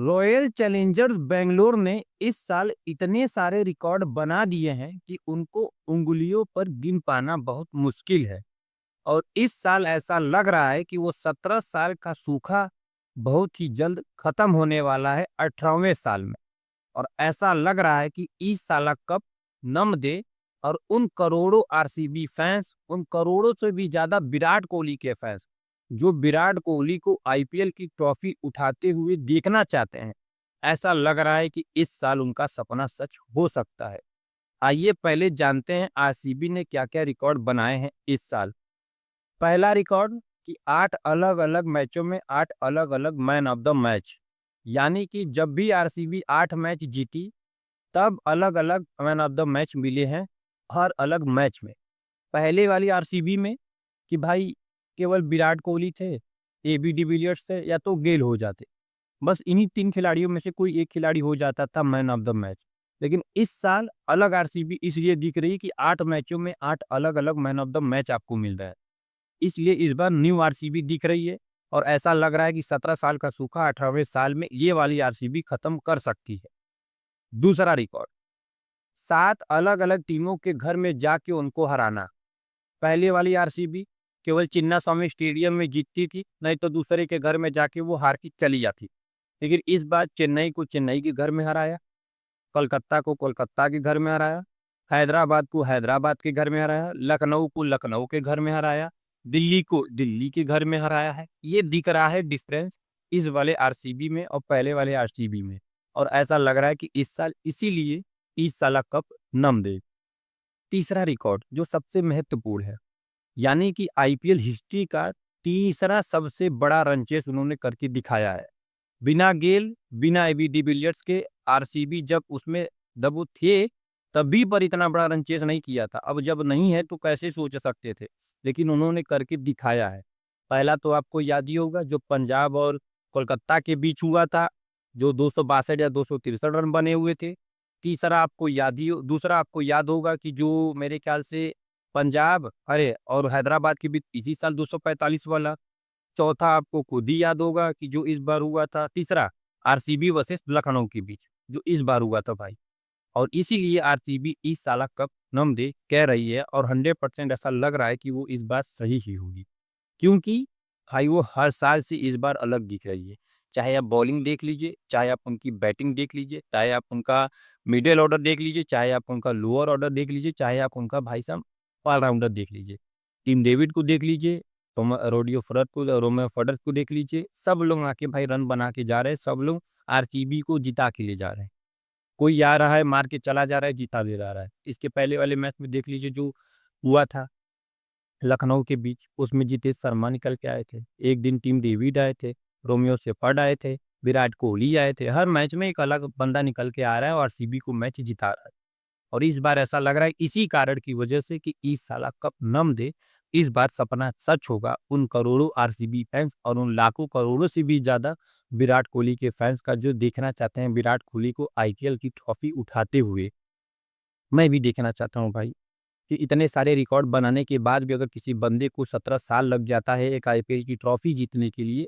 Royal Challengers Bangalore ने इस साल इतने सारे रिकॉर्ड बना दिए हैं कि उनको उंगलियों पर गिन पाना बहुत मुश्किल है। और इस साल ऐसा लग रहा है कि वो 17 साल का सूखा बहुत ही जल्द खत्म होने वाला है 18वें साल में। और ऐसा लग रहा है कि इस साल का कप नम दे। और उन करोड़ों आरसीबी फैंस, उन करोड़ों से भी ज्यादा विराट कोहली के फैंस, जो विराट कोहली को आईपीएल की ट्रॉफी उठाते हुए देखना चाहते हैं, ऐसा लग रहा है कि इस साल उनका सपना सच हो सकता है। आइए पहले जानते हैं आरसीबी ने क्या क्या रिकॉर्ड बनाए हैं इस साल। पहला रिकॉर्ड कि 8 अलग-अलग मैचों में 8 अलग-अलग मैन ऑफ द मैच। यानी कि जब भी आरसीबी 8 मैच जीती, तब अलग-अलग मैन ऑफ द मैच मिले हैं हर अलग मैच में। पहले वाली आरसीबी में कि भाई केवल विराट कोहली थे, एबी डिविलियर्स थे या तो गेल हो जाते। बस इन्हीं 3 खिलाड़ियों में से कोई एक खिलाड़ी हो जाता था मैन ऑफ द मैच। लेकिन इस साल अलग आरसीबी इसलिए दिख रही है कि 8 मैचों में 8 अलग-अलग मैन ऑफ द मैच आपको मिल रहा है। इसलिए इस बार न्यू आरसीबी दिख रही है और ऐसा लग रहा है कि 17 साल का सूखा 18वें साल में ये वाली आरसीबी खत्म कर सकती है। दूसरा रिकॉर्ड, 7 अलग-अलग टीमों के घर में जाके उनको हराना। पहले वाली आरसीबी केवल चिन्नास्वामी स्टेडियम में जीतती थी, नहीं तो दूसरे के घर में जाके वो हार के चली जाती। लेकिन इस बार चेन्नई को चेन्नई के घर में हराया, कोलकाता को कोलकाता के घर में हराया, हैदराबाद को हैदराबाद के घर में हराया, लखनऊ को लखनऊ के घर में हराया, दिल्ली को दिल्ली के घर में हराया है। ये दिख रहा है डिफरेंस इस वाले आरसीबी में और पहले वाले आरसीबी में। और ऐसा लग रहा है कि इस साल इसीलिए इस साल कप नम दे। तीसरा रिकॉर्ड जो सबसे महत्वपूर्ण है, यानी कि आईपीएल हिस्ट्री का तीसरा सबसे बड़ा रन चेस उन्होंने करके दिखाया है। बिना गेल, बिना एबी डिविलियर्स के आरसीबी जब उसमें जब वो थे, तभी पर इतना बड़ा रन चेस नहीं किया था। अब जब नहीं है तो कैसे सोच सकते थे, लेकिन उन्होंने करके दिखाया है। पहला तो आपको याद ही होगा जो पंजाब और कोलकाता के बीच हुआ था, जो 262 या 263 रन बने हुए थे। तीसरा आपको याद ही दूसरा आपको याद होगा कि जो मेरे ख्याल से पंजाब अरे और हैदराबाद के बीच इसी साल 245 वाला। चौथा आपको खुद ही याद होगा कि जो इस बार हुआ था। तीसरा आरसीबी वर्सेस लखनऊ के बीच जो इस बार हुआ था भाई। और इसीलिए आरसीबी इस साल कप नम दे कह रही है और 100% ऐसा लग रहा है कि वो इस बार सही ही होगी। क्योंकि भाई वो हर साल से इस बार अलग दिख रही है। चाहे आप बॉलिंग देख लीजिए, चाहे आप उनकी बैटिंग देख लीजिए, चाहे आप उनका मिडल ऑर्डर देख लीजिए, चाहे आप उनका लोअर ऑर्डर देख लीजिए, चाहे आप उनका भाई साहब ऑलराउंडर देख लीजिए। टीम डेविड को देख लीजिए, रोमियो फर्डर्स को देख लीजिए। सब लोग आके भाई रन बना के जा रहे हैं, सब लोग आरसीबी को जिता के ले जा रहे हैं। कोई आ रहा है, मार के चला जा रहा है, जीता दे रहा है। इसके पहले वाले मैच में देख लीजिए जो हुआ था लखनऊ के बीच, उसमें जितेश शर्मा निकल के आए थे। एक दिन टीम डेविड आए थे, रोमियो शेफर्ड आए थे, विराट कोहली आए थे। हर मैच में एक अलग बंदा निकल के आ रहा है और आरसीबी को मैच जिता रहा है। और इस बार ऐसा लग रहा है इसी कारण की वजह से कि इस साल कप नम दे। इस बार सपना सच होगा उन करोड़ों आरसीबी फैंस और उन लाखों करोड़ों से भी ज्यादा विराट कोहली के फैंस का, जो देखना चाहते हैं विराट कोहली को आईपीएल की ट्रॉफी उठाते हुए। मैं भी देखना चाहता हूँ भाई कि इतने सारे रिकॉर्ड बनाने के बाद भी अगर किसी बंदे को 17 साल लग जाता है एक आईपीएल की ट्रॉफी जीतने के लिए,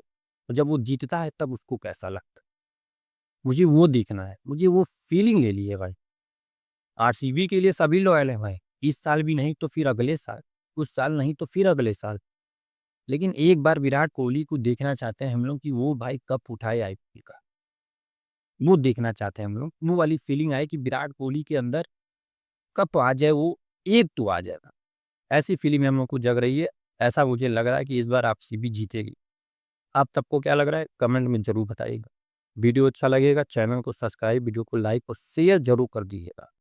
तो जब वो जीतता है तब उसको कैसा लगता है। मुझे वो देखना है, मुझे वो फीलिंग ले ली है भाई। आरसीबी के लिए सभी लॉयल है भाई। इस साल भी नहीं तो फिर अगले साल, उस साल नहीं तो फिर अगले साल। लेकिन एक बार विराट कोहली को देखना चाहते हैं हम लोग कि वो भाई कप उठाए आईपीएल का। वो देखना चाहते हैं हम लोग, वो वाली फीलिंग आए कि विराट कोहली के अंदर कप आ जाए, वो एक तो आ जाएगा। ऐसी फीलिंग हम लोग को जग रही है। ऐसा मुझे लग रहा है कि इस बार आरसीबी जीतेगी। आप सबको क्या लग रहा है कमेंट में ज़रूर बताइएगा। वीडियो अच्छा लगेगा चैनल को सब्सक्राइब, वीडियो को लाइक और शेयर ज़रूर कर दीजिएगा।